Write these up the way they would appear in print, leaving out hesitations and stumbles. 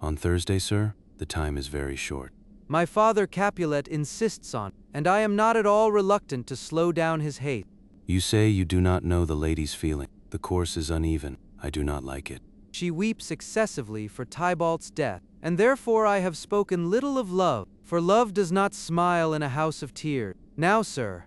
On Thursday, sir? The time is very short. My father Capulet insists on, and I am not at all reluctant to slow down his haste. You say you do not know the lady's feeling. The course is uneven. I do not like it. She weeps excessively for Tybalt's death, and therefore I have spoken little of love, for love does not smile in a house of tears. Now, sir,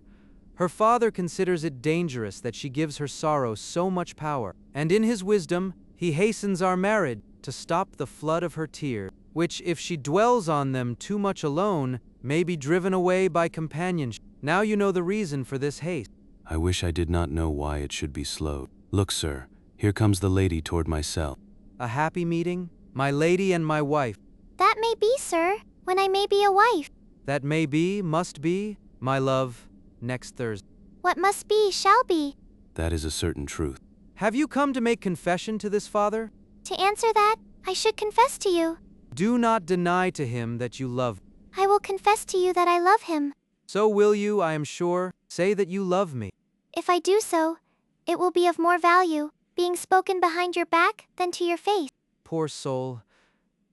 her father considers it dangerous that she gives her sorrow so much power, and in his wisdom, he hastens our marriage to stop the flood of her tears, which, if she dwells on them too much alone, may be driven away by companionship. Now you know the reason for this haste. I wish I did not know why it should be slowed. Look, sir, here comes the lady toward my cell. A happy meeting, my lady and my wife. That may be, sir, when I may be a wife. That may be, must be, my love, next Thursday. What must be, shall be. That is a certain truth. Have you come to make confession to this father? To answer that, I should confess to you. Do not deny to him that you love. I will confess to you that I love him. So will you, I am sure, say that you love me. If I do so, it will be of more value, being spoken behind your back than to your face. Poor soul,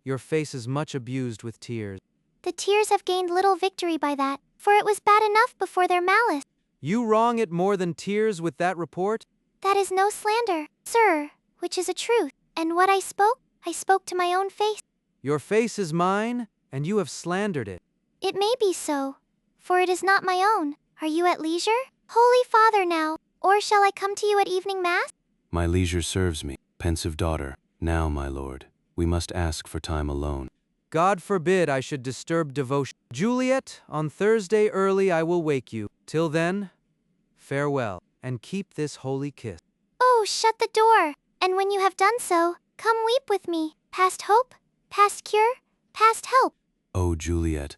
your face is much abused with tears. The tears have gained little victory by that, for it was bad enough before their malice. You wrong it more than tears with that report? That is no slander, sir, which is a truth, and what I spoke to my own face. Your face is mine, and you have slandered it. It may be so, for it is not my own. Are you at leisure? Holy Father now, or shall I come to you at evening mass? My leisure serves me, pensive daughter. Now, my lord, we must ask for time alone. God forbid I should disturb devotion. Juliet, on Thursday early I will wake you. Till then, farewell, and keep this holy kiss. Oh, shut the door, and when you have done so, come weep with me, past hope, past cure, past help. Oh, Juliet,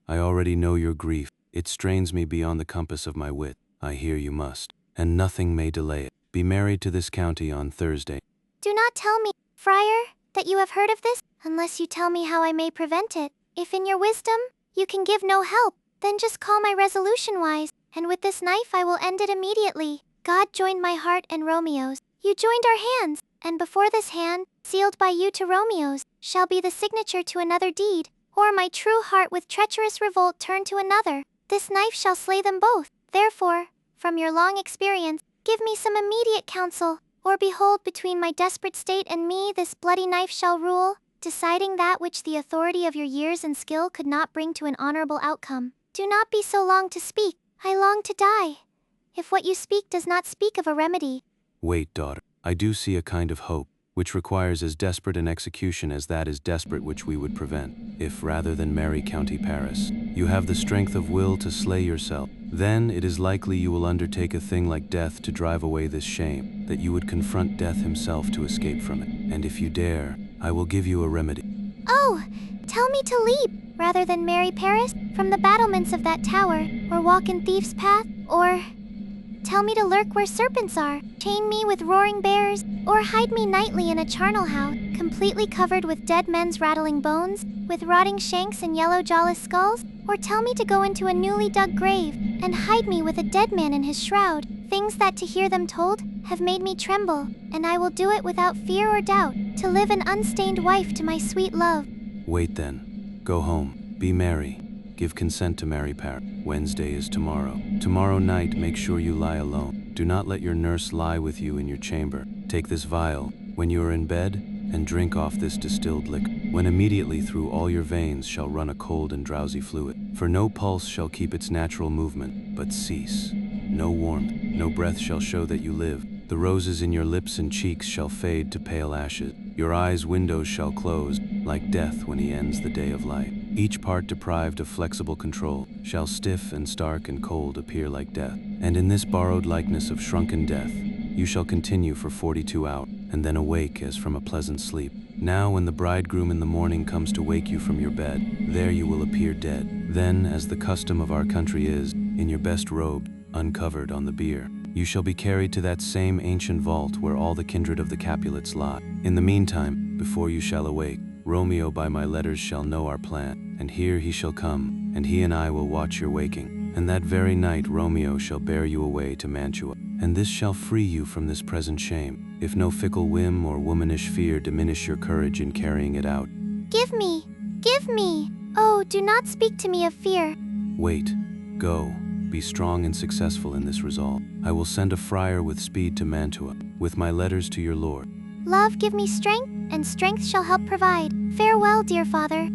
I already know your grief. It strains me beyond the compass of my wit. I hear you must, and nothing may delay it. Be married to this county on Thursday. Do not tell me, friar, that you have heard of this, unless you tell me how I may prevent it. If in your wisdom, you can give no help, then just call my resolution wise, and with this knife I will end it immediately. God joined my heart and Romeo's. You joined our hands, and before this hand, sealed by you to Romeo's, shall be the signature to another deed, or my true heart with treacherous revolt turn to another. This knife shall slay them both. Therefore, from your long experience, give me some immediate counsel, or behold, between my desperate state and me this bloody knife shall rule, deciding that which the authority of your years and skill could not bring to an honorable outcome. Do not be so long to speak. I long to die. If what you speak does not speak of a remedy. Wait, daughter. I do see a kind of hope, which requires as desperate an execution as that is desperate which we would prevent, if rather than marry County Paris, you have the strength of will to slay yourself. Then it is likely you will undertake a thing like death to drive away this shame, that you would confront death himself to escape from it. And if you dare, I will give you a remedy. Oh, tell me to leap, rather than marry Paris, from the battlements of that tower, or walk in thief's path, or tell me to lurk where serpents are, chain me with roaring bears, or hide me nightly in a charnel house, completely covered with dead men's rattling bones, with rotting shanks and yellow jawless skulls, or tell me to go into a newly dug grave, and hide me with a dead man in his shroud. Things that, to hear them told, have made me tremble, and I will do it without fear or doubt, to live an unstained wife to my sweet love. Wait then. Go home. Be merry. Give consent to marry Paris. Wednesday is tomorrow. Tomorrow night make sure you lie alone. Do not let your nurse lie with you in your chamber. Take this vial when you are in bed, and drink off this distilled liquor, when immediately through all your veins shall run a cold and drowsy fluid. For no pulse shall keep its natural movement, but cease. No warmth, no breath shall show that you live. The roses in your lips and cheeks shall fade to pale ashes. Your eyes' windows shall close, like death when he ends the day of light. Each part deprived of flexible control shall stiff and stark and cold appear like death. And in this borrowed likeness of shrunken death, you shall continue for 42 hours, and then awake as from a pleasant sleep. Now when the bridegroom in the morning comes to wake you from your bed, there you will appear dead. Then, as the custom of our country is, in your best robe, uncovered on the bier, you shall be carried to that same ancient vault where all the kindred of the Capulets lie. In the meantime, before you shall awake, Romeo by my letters shall know our plan, and here he shall come, and he and I will watch your waking. And that very night Romeo shall bear you away to Mantua, and this shall free you from this present shame, if no fickle whim or womanish fear diminish your courage in carrying it out. Give me! Give me! Oh, do not speak to me of fear. Wait, go, be strong and successful in this resolve. I will send a friar with speed to Mantua, with my letters to your lord. Love, give me strength, and strength shall help provide. Farewell, dear father.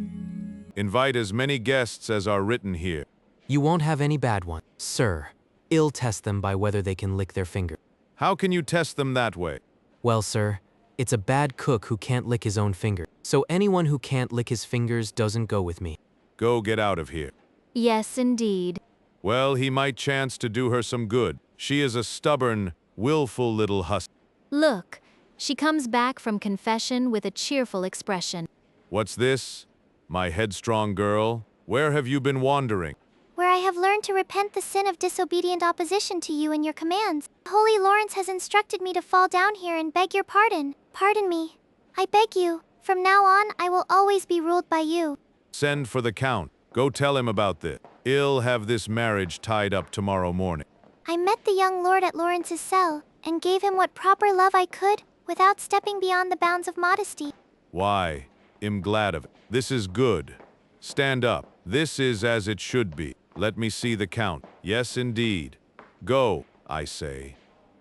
Invite as many guests as are written here. You won't have any bad ones, sir. Ill test them by whether they can lick their finger. How can you test them that way? Well, sir, it's a bad cook who can't lick his own finger. So anyone who can't lick his fingers doesn't go with me. Go get out of here. Yes, indeed. Well, he might chance to do her some good. She is a stubborn, willful little husk. Look, she comes back from confession with a cheerful expression. What's this? My headstrong girl? Where have you been wandering? Where I have learned to repent the sin of disobedient opposition to you and your commands. Holy Lawrence has instructed me to fall down here and beg your pardon. Pardon me. I beg you. From now on, I will always be ruled by you. Send for the count. Go tell him about this. I'll have this marriage tied up tomorrow morning. I met the young lord at Lawrence's cell, and gave him what proper love I could, without stepping beyond the bounds of modesty. Why, I'm glad of it. This is good. Stand up. This is as it should be. Let me see the count. Yes, indeed. Go, I say,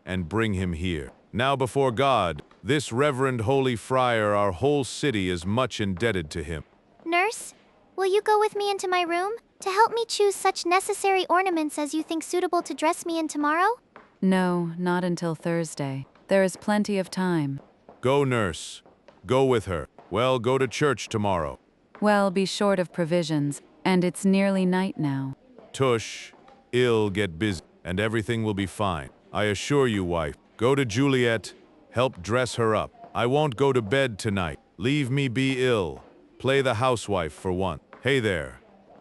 and bring him here. Now before God, this reverend holy friar, our whole city is much indebted to him. Nurse, will you go with me into my room, to help me choose such necessary ornaments as you think suitable to dress me in tomorrow? No, not until Thursday. There is plenty of time. Go, nurse. Go with her. Well, go to church tomorrow. Well, be short of provisions, and it's nearly night now. Tush, I'll get busy, and everything will be fine. I assure you, wife. Go to Juliet, help dress her up. I won't go to bed tonight. Leave me be ill. Play the housewife for once. Hey there.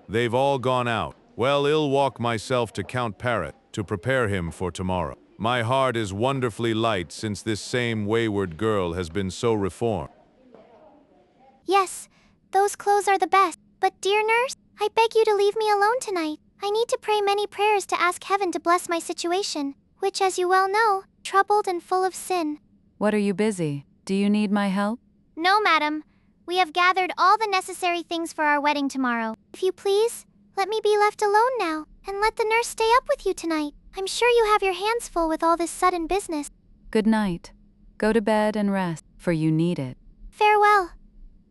They've all gone out. Well, I'll walk myself to Count Parrot to prepare him for tomorrow. My heart is wonderfully light since this same wayward girl has been so reformed. Yes, those clothes are the best. But dear nurse, I beg you to leave me alone tonight. I need to pray many prayers to ask heaven to bless my situation, which, as you well know, troubled and full of sin. What are you busy? Do you need my help? No, madam. We have gathered all the necessary things for our wedding tomorrow. If you please, let me be left alone now, and let the nurse stay up with you tonight. I'm sure you have your hands full with all this sudden business. Good night. Go to bed and rest, for you need it. Farewell.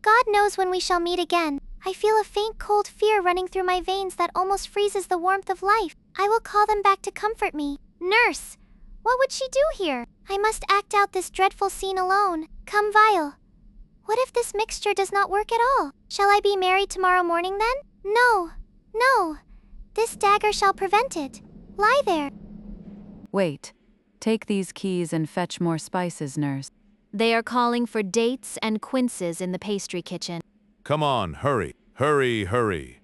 God knows when we shall meet again. I feel a faint cold fear running through my veins that almost freezes the warmth of life. I will call them back to comfort me. Nurse! What would she do here? I must act out this dreadful scene alone. Come, Vial. What if this mixture does not work at all? Shall I be married tomorrow morning then? No. No. This dagger shall prevent it. Lie there. Wait. Take these keys and fetch more spices, nurse. They are calling for dates and quinces in the pastry kitchen. Come on, hurry, hurry, hurry.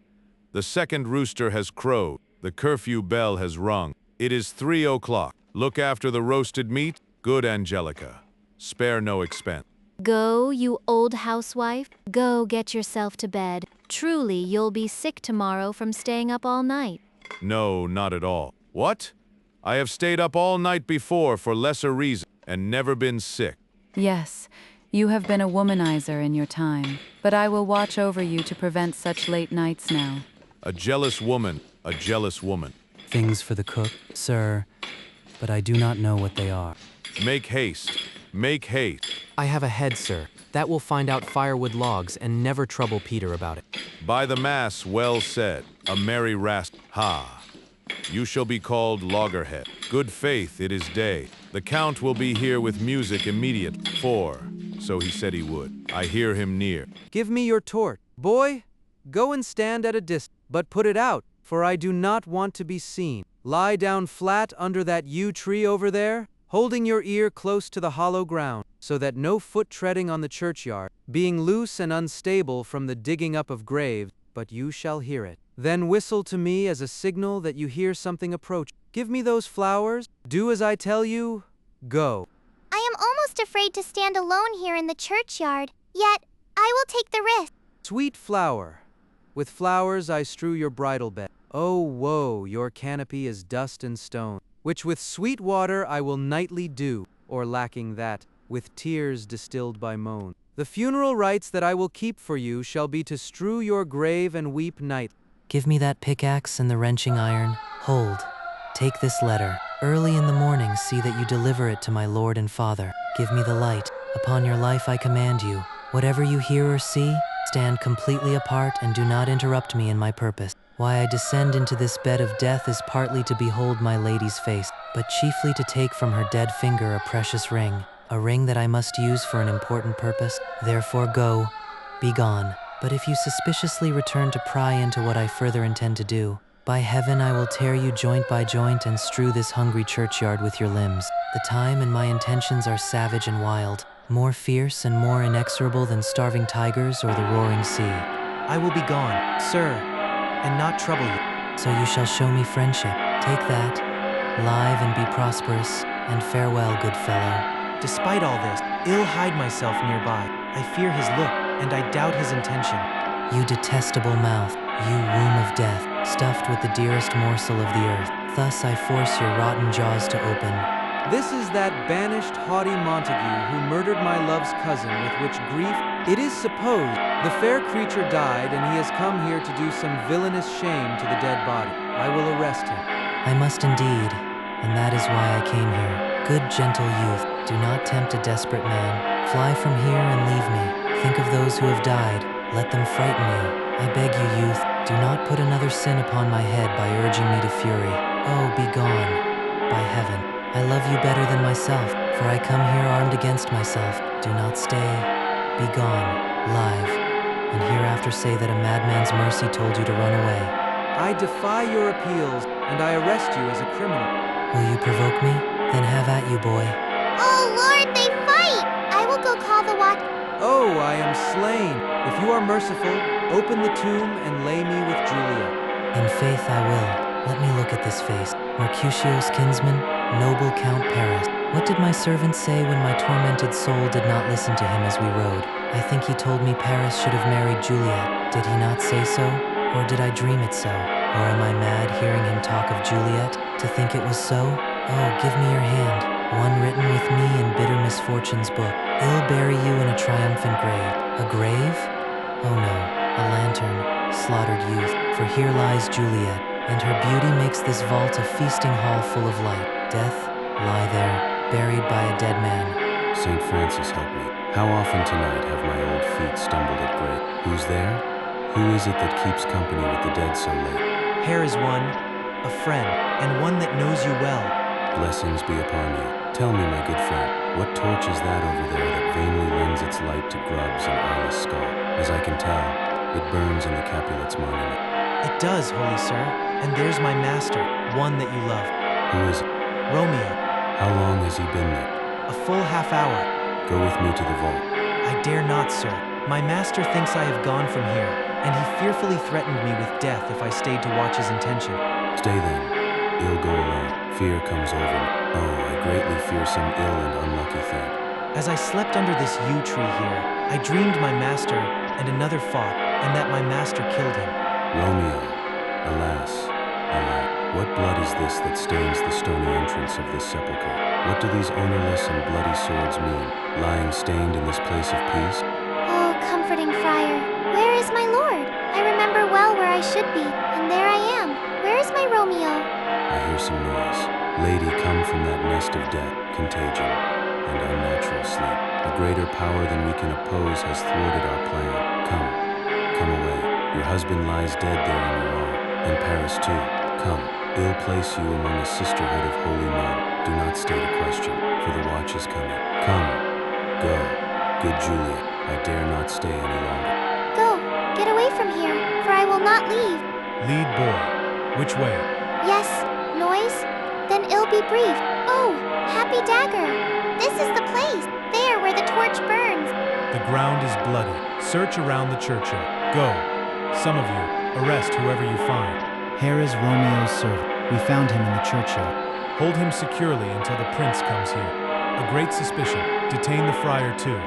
The second rooster has crowed. The curfew bell has rung. It is 3 o'clock. Look after the roasted meat. Good, Angelica. Spare no expense. Go, you old housewife. Go get yourself to bed. Truly, you'll be sick tomorrow from staying up all night. No, not at all. What? I have stayed up all night before for lesser reason and never been sick. Yes, you have been a womanizer in your time, but I will watch over you to prevent such late nights now. A jealous woman, a jealous woman. Things for the cook, sir, but I do not know what they are. Make haste, make haste. I have a head, sir. That will find out firewood logs and never trouble Peter about it. By the mass, well said. A merry rast. Ha! You shall be called loggerhead. Good faith, it is day. The Count will be here with music immediate, for, so he said he would. I hear him near. Give me your torch. Boy, go and stand at a distance, but put it out, for I do not want to be seen. Lie down flat under that yew tree over there, holding your ear close to the hollow ground, so that no foot treading on the churchyard, being loose and unstable from the digging up of graves, but you shall hear it. Then whistle to me as a signal that you hear something approach. Give me those flowers. Do as I tell you. Go. I am almost afraid to stand alone here in the churchyard, yet I will take the risk. Sweet flower, with flowers I strew your bridal bed. Oh, woe, your canopy is dust and stone, which with sweet water I will nightly dew, or lacking that, with tears distilled by moan. The funeral rites that I will keep for you shall be to strew your grave and weep nightly. Give me that pickaxe and the wrenching iron. Hold. Take this letter. Early in the morning see that you deliver it to my lord and father. Give me the light. Upon your life I command you. Whatever you hear or see, stand completely apart and do not interrupt me in my purpose. Why I descend into this bed of death is partly to behold my lady's face, but chiefly to take from her dead finger a precious ring, a ring that I must use for an important purpose. Therefore go, be gone. But if you suspiciously return to pry into what I further intend to do, by heaven I will tear you joint by joint and strew this hungry churchyard with your limbs. The time and my intentions are savage and wild, more fierce and more inexorable than starving tigers or the roaring sea. I will be gone, sir, and not trouble you. So you shall show me friendship. Take that, live and be prosperous, and farewell, good fellow. Despite all this, ill hide myself nearby. I fear his look, and I doubt his intention. You detestable mouth, you womb of death, stuffed with the dearest morsel of the earth. Thus I force your rotten jaws to open. This is that banished, haughty Montague who murdered my love's cousin, with which grief, it is supposed, the fair creature died, and he has come here to do some villainous shame to the dead body. I will arrest him. I must indeed, and that is why I came here. Good gentle youth, do not tempt a desperate man. Fly from here and leave me. Think of those who have died. Let them frighten you. I beg you, youth, do not put another sin upon my head by urging me to fury. Oh, be gone. By heaven, I love you better than myself, for I come here armed against myself. Do not stay. Be gone, live, and hereafter say that a madman's mercy told you to run away. I defy your appeals, and I arrest you as a criminal. Will you provoke me? Then have at you, boy. Oh, Lord, they fight! I will go call the watch. Oh, I am slain. If you are merciful, open the tomb and lay me with Juliet. In faith I will. Let me look at this face. Mercutio's kinsman, noble Count Paris. What did my servant say when my tormented soul did not listen to him as we rode? I think he told me Paris should have married Juliet. Did he not say so? Or did I dream it so? Or am I mad hearing him talk of Juliet, to think it was so? Oh, give me your hand, one written with me in bitter misfortune's book. Ill bury you in a triumphant grave. A grave? Oh no, a lantern, slaughtered youth, for here lies Juliet, and her beauty makes this vault a feasting hall full of light. Death, lie there, buried by a dead man. St. Francis, help me. How often tonight have my old feet stumbled at grave? Who's there? Who is it that keeps company with the dead so late? Here is one, a friend, and one that knows you well. Blessings be upon you. Tell me, my good friend, what torch is that over there that vainly lends its light to Grubb's and Isla's skull? As I can tell, it burns in the Capulet's monument. It does, holy sir, and there's my master, one that you love. Who is it? Romeo. How long has he been there? A full half hour. Go with me to the vault. I dare not, sir. My master thinks I have gone from here, and he fearfully threatened me with death if I stayed to watch his intention. Stay then. Ill go alone. Fear comes over me. Oh, I greatly fear some ill and unlucky thing. As I slept under this yew tree here, I dreamed my master and another fought, and that my master killed him. Romeo, alas, alas, what blood is this that stains the stony entrance of this sepulchre? What do these ownerless and bloody swords mean, lying stained in this place of peace? Oh, comforting friar, where is my lord? I remember well where I should be, and there I am. Where is my Romeo? I hear some noise. Lady, come from that nest of death, contagion, and unnatural sleep. A greater power than we can oppose has thwarted our plan. Come away. Your husband lies dead there on your arm, and Paris too. Come, ill place you among a sisterhood of holy men. Do not stay to question, for the watch is coming. Come, go, good Juliet. I dare not stay any longer. Go, get away from here, for I will not leave. Lead boy. Which way? Yes, noise? Then ill be brief. Oh, happy dagger. This is the place, there where the torch burns. The ground is bloody. Search around the churchyard. Go. Some of you, arrest whoever you find. Here is Romeo's servant. We found him in the churchyard. Hold him securely until the prince comes here. A great suspicion. Detain the friar too.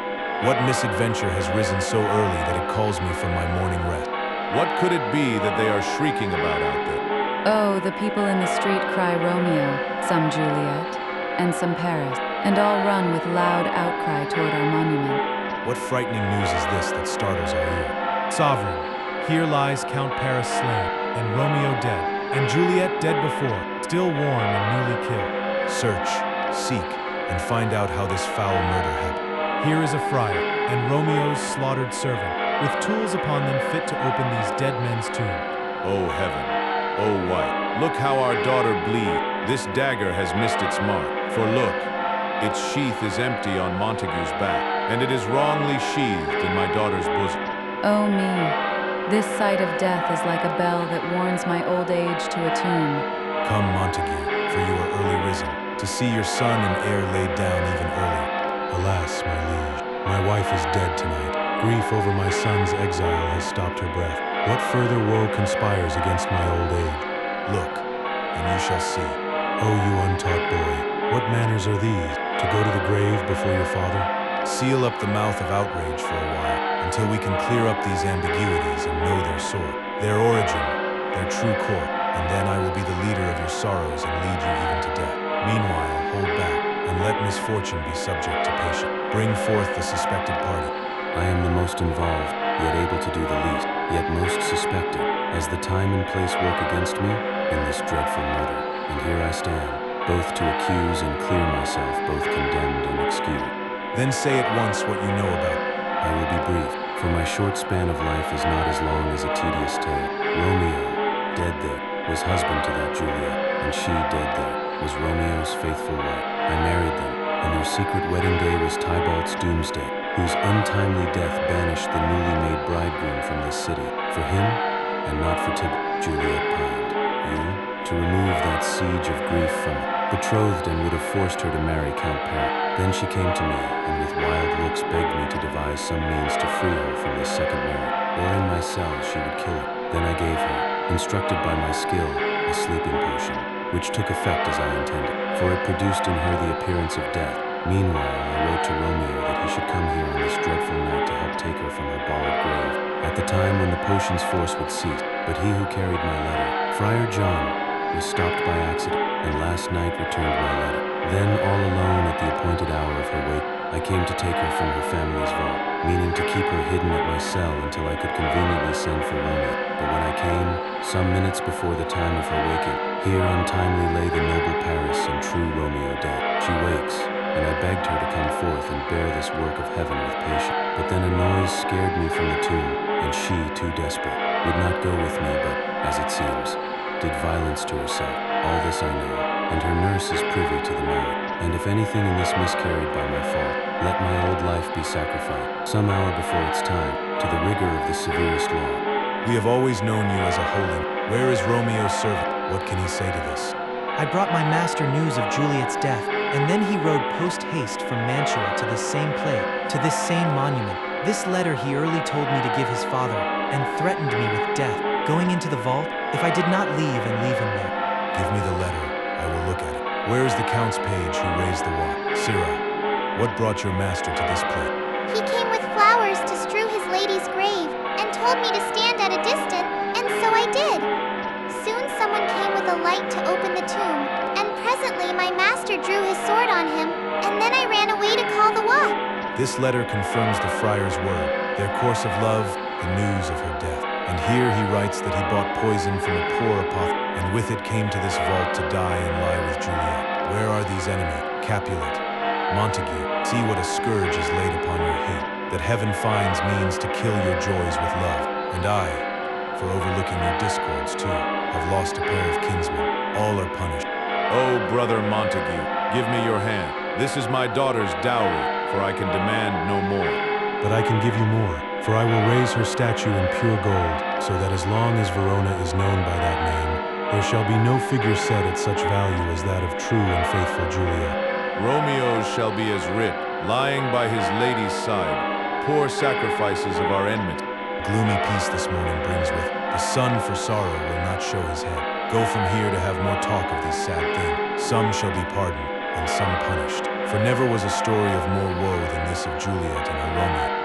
What misadventure has risen so early that it calls me from my morning rest? What could it be that they are shrieking about out there? Oh, the people in the street cry Romeo, some Juliet, and some Paris, and all run with loud outcry toward our monument. What frightening news is this that startles our ear? Sovereign, here lies Count Paris slain, and Romeo dead, and Juliet dead before, still warm and newly killed. Search, seek, and find out how this foul murder happened. Here is a friar, and Romeo's slaughtered servant, with tools upon them fit to open these dead men's tombs. Oh heaven, oh wife, look how our daughter bleed. This dagger has missed its mark, for look, its sheath is empty on Montague's back, and it is wrongly sheathed in my daughter's bosom. Oh me, this sight of death is like a bell that warns my old age to a tomb. Come, Montague, for you are early risen, to see your son and heir laid down even early. Alas, my liege, my wife is dead tonight. Grief over my son's exile has stopped her breath. What further woe conspires against my old age? Look, and you shall see. Oh, you untaught boy, what manners are these, to go to the grave before your father? Seal up the mouth of outrage for a while, until we can clear up these ambiguities and know their source, their origin, their true court, and then I will be the leader of your sorrows and lead you even to death. Meanwhile, hold back, and let misfortune be subject to patience. Bring forth the suspected party. I am the most involved, yet able to do the least, yet most suspected, as the time and place work against me in this dreadful murder. And here I stand, both to accuse and clear myself, both condemned and excused. Then say at once what you know about it. I will be brief, for my short span of life is not as long as a tedious tale. Romeo, dead there, was husband to that Juliet, and she, dead there, was Romeo's faithful wife. I married them, and their secret wedding day was Tybalt's doomsday, whose untimely death banished the newly made bridegroom from this city. For him, and not for Tybalt, Juliet pined. You, to remove that siege of grief from it, betrothed and would have forced her to marry Count Paris. Then she came to me, and with wild looks begged me to devise some means to free her from this second marriage, or in my cell she would kill her. Then I gave her, instructed by my skill, a sleeping potion, which took effect as I intended, for it produced in her the appearance of death. Meanwhile, I wrote to Romeo that he should come here on this dreadful night to help take her from her borrowed grave, at the time when the potion's force would cease. But he who carried my letter, Friar John, was stopped by accident, and last night returned my letter. Then, all alone at the appointed hour of her wake, I came to take her from her family's vault, meaning to keep her hidden at my cell until I could conveniently send for Romeo. But when I came, some minutes before the time of her waking, here untimely lay the noble Paris and true Romeo dead. She wakes, and I begged her to come forth and bear this work of heaven with patience. But then a noise scared me from the tomb, and she, too desperate, would not go with me, but, as it seems, did violence to herself. All this I know, and her nurse is privy to the matter. And if anything in this miscarried by my fault, let my old life be sacrificed, some hour before its time, to the rigor of the severest law. We have always known you as a holy. Where is Romeo's servant? What can he say to this? I brought my master news of Juliet's death, and then he rode post-haste from Mantua to this same place, to this same monument. This letter he early told me to give his father, and threatened me with death, going into the vault, if I did not leave and leave him there. Give me the letter. I will look at it. Where is the Count's page who raised the watch? Sirrah, what brought your master to this place? He came with flowers to strew his lady's grave, and told me to stand at a distance, and so I did. Soon someone came with a light to open the tomb, and presently my master drew his sword on him, and then I ran away to call the watch. This letter confirms the friar's word, their course of love, the news of her death. And here he writes that he bought poison from a poor apothecary, and with it came to this vault to die and lie with Juliet. Where are these enemies? Capulet, Montague, see what a scourge is laid upon your head, that heaven finds means to kill your joys with love. And I, for overlooking your discords too, have lost a pair of kinsmen. All are punished. Oh, brother Montague, give me your hand. This is my daughter's dowry, for I can demand no more. But I can give you more, for I will raise her statue in pure gold, so that as long as Verona is known by that name, there shall be no figure set at such value as that of true and faithful Juliet. Romeo's shall be as writ, lying by his lady's side, poor sacrifices of our enmity. Gloomy peace this morning brings with it. The sun for sorrow will not show his head. Go from here to have more talk of these sad things. Some shall be pardoned, and some punished. For never was a story of more woe than this of Juliet and her Romeo.